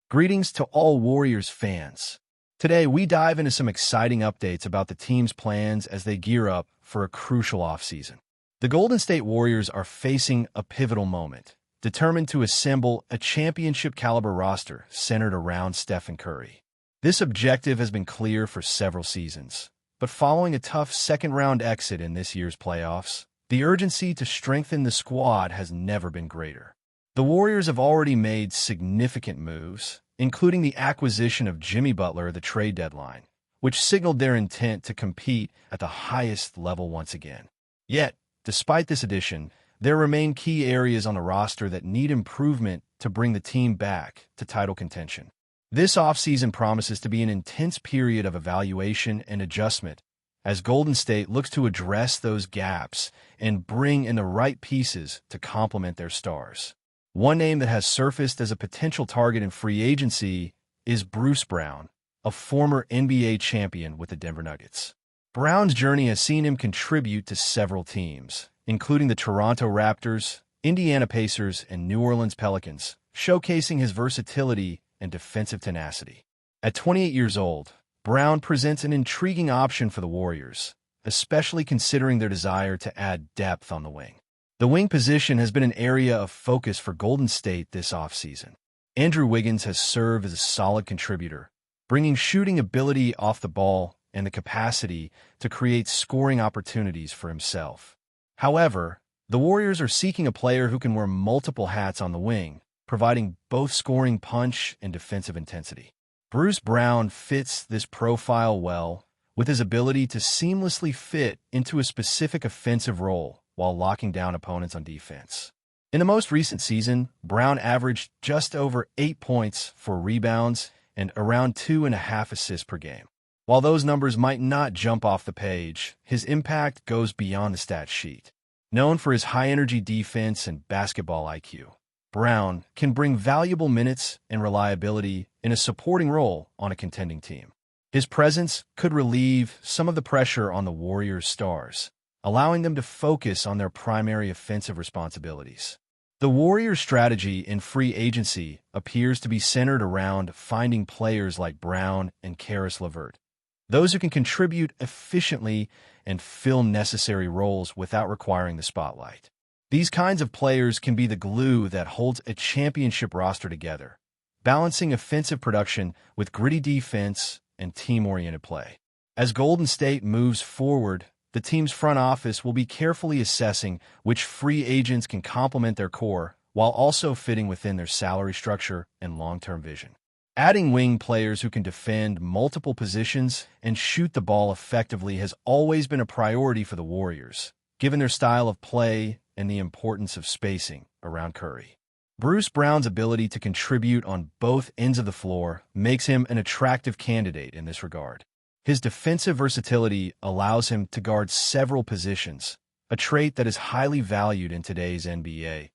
Greetings to all Warriors fans. Today, we dive into some exciting updates about the team's plans as they gear up for a crucial offseason. The Golden State Warriors are facing a pivotal moment, determined to assemble a championship-caliber roster centered around Stephen Curry. This objective has been clear for several seasons, but following a tough second-round exit in this year's playoffs, the urgency to strengthen the squad has never been greater. The Warriors have already made significant moves, including the acquisition of Jimmy Butler at the trade deadline, which signaled their intent to compete at the highest level once again. Yet, despite this addition, there remain key areas on the roster that need improvement to bring the team back to title contention. This offseason promises to be an intense period of evaluation and adjustment as Golden State looks to address those gaps and bring in the right pieces to complement their stars. One name that has surfaced as a potential target in free agency is Bruce Brown, a former NBA champion with the Denver Nuggets. Brown's journey has seen him contribute to several teams, including the Toronto Raptors, Indiana Pacers, and New Orleans Pelicans, showcasing his versatility and defensive tenacity. At 28 years old, Brown presents an intriguing option for the Warriors, especially considering their desire to add depth on the wing. The wing position has been an area of focus for Golden State this offseason. Andrew Wiggins has served as a solid contributor, bringing shooting ability off the ball and the capacity to create scoring opportunities for himself. However, the Warriors are seeking a player who can wear multiple hats on the wing, providing both scoring punch and defensive intensity. Bruce Brown fits this profile well, with his ability to seamlessly fit into a specific offensive role while locking down opponents on defense. In the most recent season, Brown averaged just over 8 points, 4 rebounds, and around 2.5 assists per game. While those numbers might not jump off the page, his impact goes beyond the stat sheet. Known for his high-energy defense and basketball IQ, Brown can bring valuable minutes and reliability in a supporting role on a contending team. His presence could relieve some of the pressure on the Warriors' stars, allowing them to focus on their primary offensive responsibilities. The Warriors' strategy in free agency appears to be centered around finding players like Brown and Caris LeVert, those who can contribute efficiently and fill necessary roles without requiring the spotlight. These kinds of players can be the glue that holds a championship roster together, balancing offensive production with gritty defense and team-oriented play. As Golden State moves forward, the team's front office will be carefully assessing which free agents can complement their core while also fitting within their salary structure and long-term vision. Adding wing players who can defend multiple positions and shoot the ball effectively has always been a priority for the Warriors, given their style of play and the importance of spacing around Curry. Bruce Brown's ability to contribute on both ends of the floor makes him an attractive candidate in this regard. His defensive versatility allows him to guard several positions, a trait that is highly valued in today's NBA,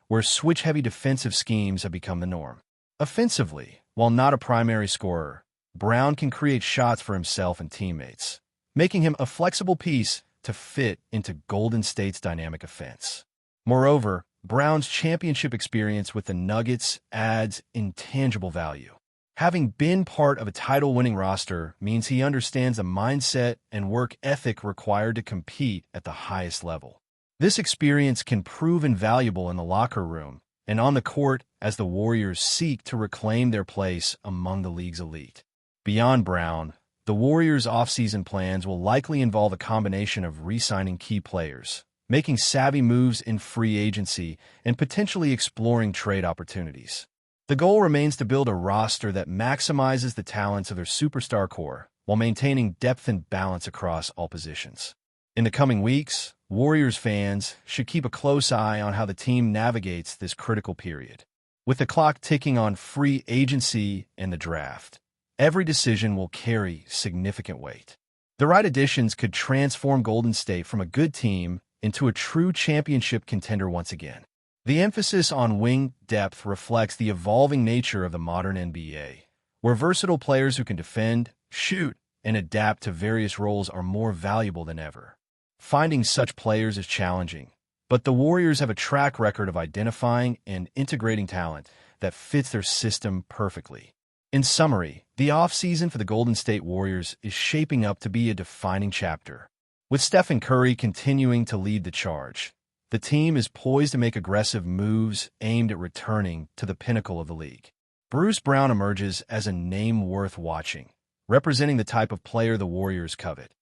where switch-heavy defensive schemes have become the norm. Offensively, while not a primary scorer, Brown can create shots for himself and teammates, making him a flexible piece to fit into Golden State's dynamic offense. Moreover, Brown's championship experience with the Nuggets adds intangible value. Having been part of a title-winning roster means he understands the mindset and work ethic required to compete at the highest level. This experience can prove invaluable in the locker room and on the court as the Warriors seek to reclaim their place among the league's elite. Beyond Brown, the Warriors' offseason plans will likely involve a combination of re-signing key players, making savvy moves in free agency, and potentially exploring trade opportunities. The goal remains to build a roster that maximizes the talents of their superstar core while maintaining depth and balance across all positions. In the coming weeks, Warriors fans should keep a close eye on how the team navigates this critical period. With the clock ticking on free agency and the draft, every decision will carry significant weight. The right additions could transform Golden State from a good team into a true championship contender once again. The emphasis on wing depth reflects the evolving nature of the modern NBA, where versatile players who can defend, shoot, and adapt to various roles are more valuable than ever. Finding such players is challenging, but the Warriors have a track record of identifying and integrating talent, that fits their system perfectly. In summary, the offseason for the Golden State Warriors is shaping up to be a defining chapter. With Stephen Curry continuing to lead the charge, the team is poised to make aggressive moves aimed at returning to the pinnacle of the league. Bruce Brown emerges as a name worth watching, representing the type of player the Warriors covet.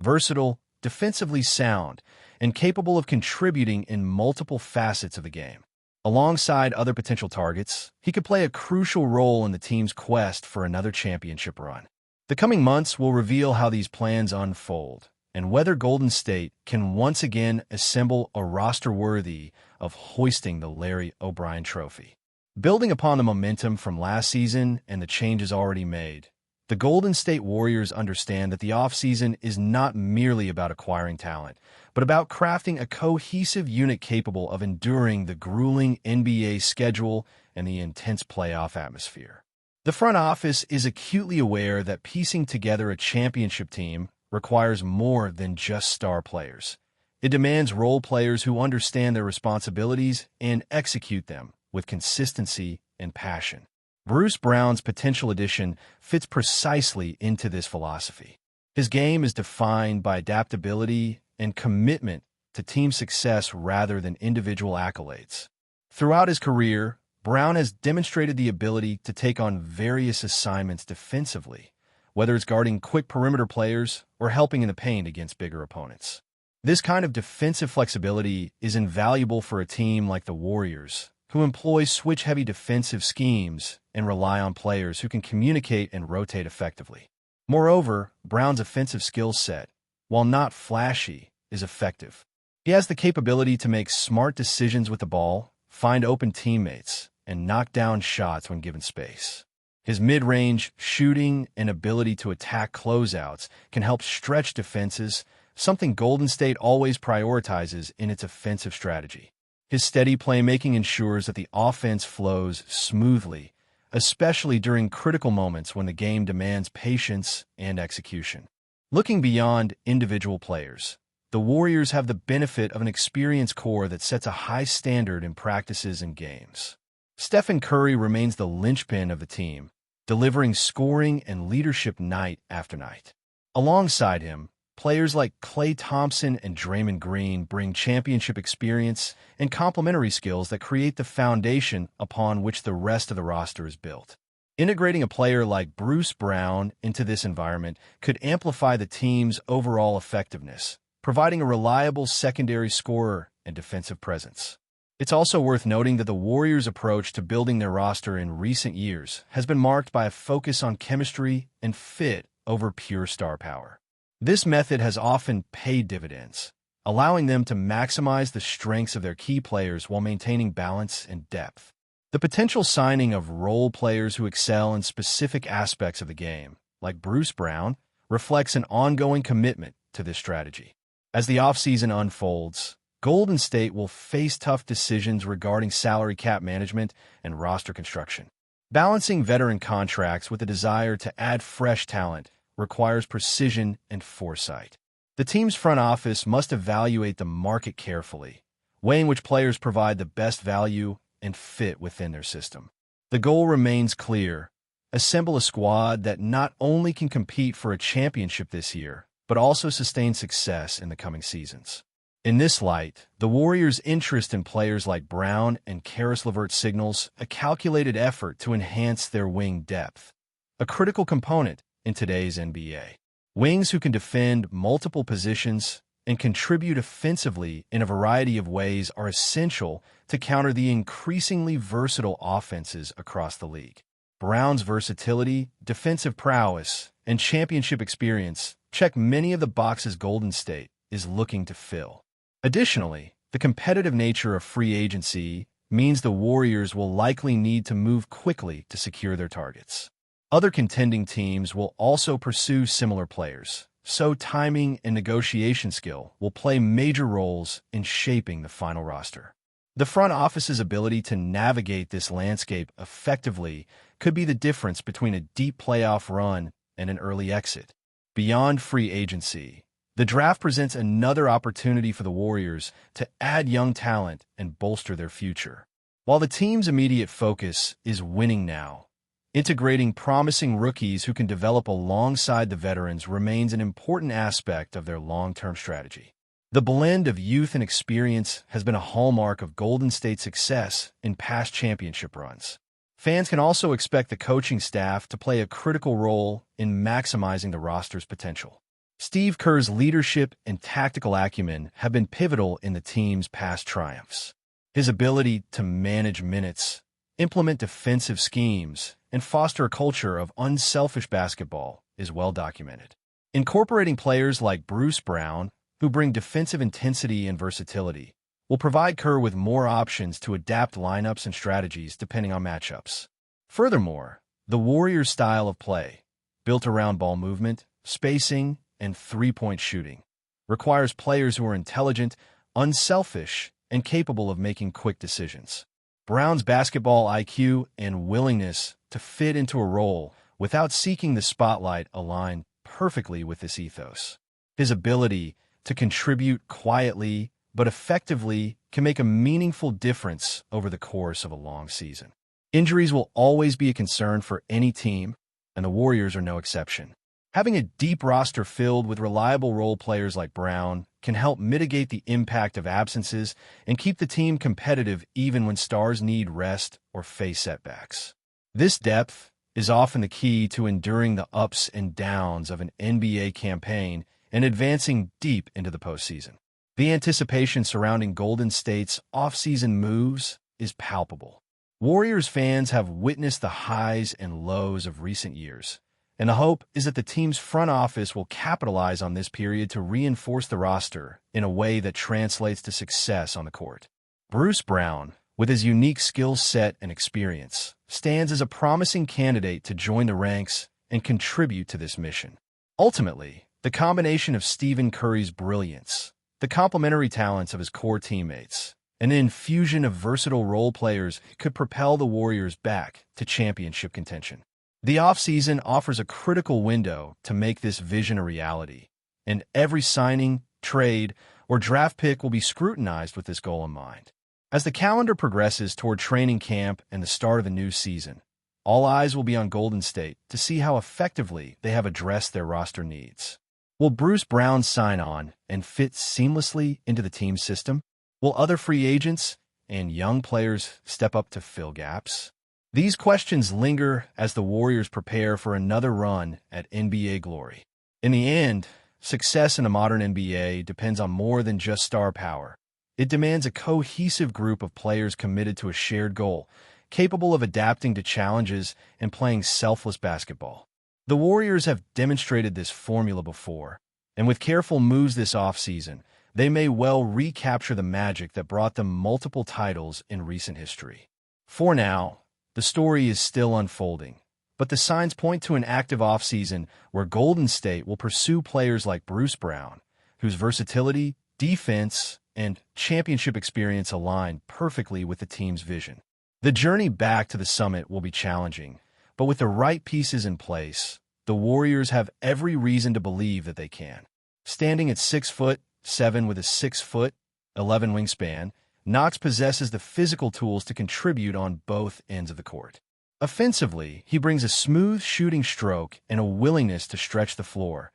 Versatile, defensively sound, and capable of contributing in multiple facets of the game. Alongside other potential targets, he could play a crucial role in the team's quest for another championship run. The coming months will reveal how these plans unfold, and whether Golden State can once again assemble a roster worthy of hoisting the Larry O'Brien Trophy. Building upon the momentum from last season and the changes already made, the Golden State Warriors understand that the offseason is not merely about acquiring talent, but about crafting a cohesive unit capable of enduring the grueling NBA schedule and the intense playoff atmosphere. The front office is acutely aware that piecing together a championship team requires more than just star players. It demands role players who understand their responsibilities and execute them with consistency and passion. Bruce Brown's potential addition fits precisely into this philosophy. His game is defined by adaptability and commitment to team success rather than individual accolades. Throughout his career, Brown has demonstrated the ability to take on various assignments defensively, whether it's guarding quick perimeter players or helping in the paint against bigger opponents. This kind of defensive flexibility is invaluable for a team like the Warriors, who employ switch-heavy defensive schemes and rely on players who can communicate and rotate effectively. Moreover, Brown's offensive skill set, while not flashy, is effective. He has the capability to make smart decisions with the ball, find open teammates, and knock down shots when given space. His mid-range shooting and ability to attack closeouts can help stretch defenses, something Golden State always prioritizes in its offensive strategy. His steady playmaking ensures that the offense flows smoothly, especially during critical moments when the game demands patience and execution. Looking beyond individual players, the Warriors have the benefit of an experienced core that sets a high standard in practices and games. Stephen Curry remains the linchpin of the team, delivering scoring and leadership night after night. Alongside him, players like Klay Thompson and Draymond Green bring championship experience and complementary skills that create the foundation upon which the rest of the roster is built. Integrating a player like Bruce Brown into this environment could amplify the team's overall effectiveness, providing a reliable secondary scorer and defensive presence. It's also worth noting that the Warriors' approach to building their roster in recent years has been marked by a focus on chemistry and fit over pure star power. This method has often paid dividends, allowing them to maximize the strengths of their key players while maintaining balance and depth. The potential signing of role players who excel in specific aspects of the game, like Bruce Brown, reflects an ongoing commitment to this strategy. As the offseason unfolds, Golden State will face tough decisions regarding salary cap management and roster construction. Balancing veteran contracts with a desire to add fresh talent requires precision and foresight. The team's front office must evaluate the market carefully, weighing which players provide the best value and fit within their system. The goal remains clear: assemble a squad that not only can compete for a championship this year, but also sustain success in the coming seasons. In this light, the Warriors' interest in players like Brown and Caris LeVert signals a calculated effort to enhance their wing depth, a critical component in today's NBA. Wings who can defend multiple positions and contribute offensively in a variety of ways are essential to counter the increasingly versatile offenses across the league. Brown's versatility, defensive prowess, and championship experience check many of the boxes Golden State is looking to fill. Additionally, the competitive nature of free agency means the Warriors will likely need to move quickly to secure their targets. Other contending teams will also pursue similar players, so timing and negotiation skill will play major roles in shaping the final roster. The front office's ability to navigate this landscape effectively could be the difference between a deep playoff run and an early exit. Beyond free agency, the draft presents another opportunity for the Warriors to add young talent and bolster their future. While the team's immediate focus is winning now, integrating promising rookies who can develop alongside the veterans remains an important aspect of their long-term strategy. The blend of youth and experience has been a hallmark of Golden State's success in past championship runs. Fans can also expect the coaching staff to play a critical role in maximizing the roster's potential. Steve Kerr's leadership and tactical acumen have been pivotal in the team's past triumphs. His ability to manage minutes, implement defensive schemes, and foster a culture of unselfish basketball is well documented. Incorporating players like Bruce Brown, who bring defensive intensity and versatility, will provide Kerr with more options to adapt lineups and strategies depending on matchups. Furthermore, the Warriors' style of play, built around ball movement, spacing, and three-point shooting, requires players who are intelligent, unselfish, and capable of making quick decisions. Brown's basketball IQ and willingness to fit into a role without seeking the spotlight align perfectly with this ethos. His ability to contribute quietly but effectively can make a meaningful difference over the course of a long season. Injuries will always be a concern for any team, and the Warriors are no exception. Having a deep roster filled with reliable role players like Brown can help mitigate the impact of absences and keep the team competitive even when stars need rest or face setbacks. This depth is often the key to enduring the ups and downs of an NBA campaign and advancing deep into the postseason. The anticipation surrounding Golden State's offseason moves is palpable. Warriors fans have witnessed the highs and lows of recent years, and the hope is that the team's front office will capitalize on this period to reinforce the roster in a way that translates to success on the court. Bruce Brown, with his unique skill set and experience, stands as a promising candidate to join the ranks and contribute to this mission. Ultimately, the combination of Stephen Curry's brilliance, the complementary talents of his core teammates, and an infusion of versatile role players could propel the Warriors back to championship contention. The offseason offers a critical window to make this vision a reality, and every signing, trade, or draft pick will be scrutinized with this goal in mind. As the calendar progresses toward training camp and the start of the new season, all eyes will be on Golden State to see how effectively they have addressed their roster needs. Will Bruce Brown sign on and fit seamlessly into the team's system? Will other free agents and young players step up to fill gaps? These questions linger as the Warriors prepare for another run at NBA glory. In the end, success in a modern NBA depends on more than just star power. It demands a cohesive group of players committed to a shared goal, capable of adapting to challenges and playing selfless basketball. The Warriors have demonstrated this formula before, and with careful moves this offseason, they may well recapture the magic that brought them multiple titles in recent history. For now, the story is still unfolding, but the signs point to an active offseason where Golden State will pursue players like Bruce Brown, whose versatility, defense, and championship experience align perfectly with the team's vision. The journey back to the summit will be challenging, but with the right pieces in place, the Warriors have every reason to believe that they can. Standing at 6'7" with a 6'11" wingspan, KNOX possesses the physical tools to contribute on both ends of the court. Offensively, he brings a smooth shooting stroke and a willingness to stretch the floor,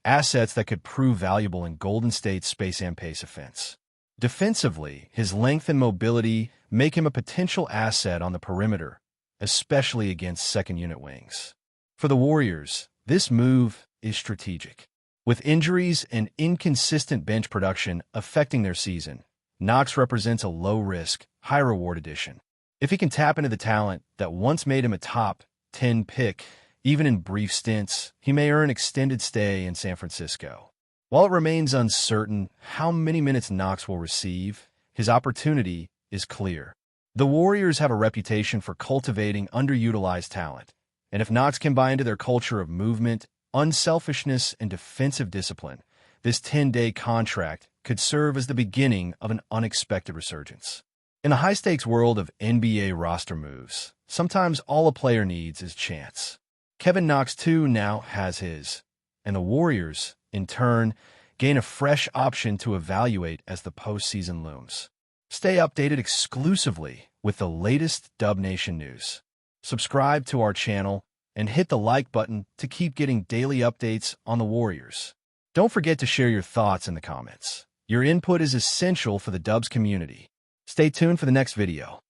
assets that could prove valuable in Golden State's space and pace offense. Defensively, his length and mobility make him a potential asset on the perimeter, especially against second-unit wings. For the Warriors, this move is strategic. With injuries and inconsistent bench production affecting their season, KNOX represents a low-risk, high-reward addition. If he can tap into the talent that once made him a top 10 pick, even in brief stints, he may earn extended stay in San Francisco. While it remains uncertain how many minutes KNOX will receive, his opportunity is clear. The Warriors have a reputation for cultivating underutilized talent, and if KNOX can buy into their culture of movement, unselfishness, and defensive discipline, this 10-day contract could serve as the beginning of an unexpected resurgence. In the high-stakes world of NBA roster moves, sometimes all a player needs is chance. Kevin Knox, too, now has his, and the Warriors, in turn, gain a fresh option to evaluate as the postseason looms. Stay updated exclusively with the latest Dub Nation news. Subscribe to our channel and hit the like button to keep getting daily updates on the Warriors. Don't forget to share your thoughts in the comments. Your input is essential for the Dubs community. Stay tuned for the next video.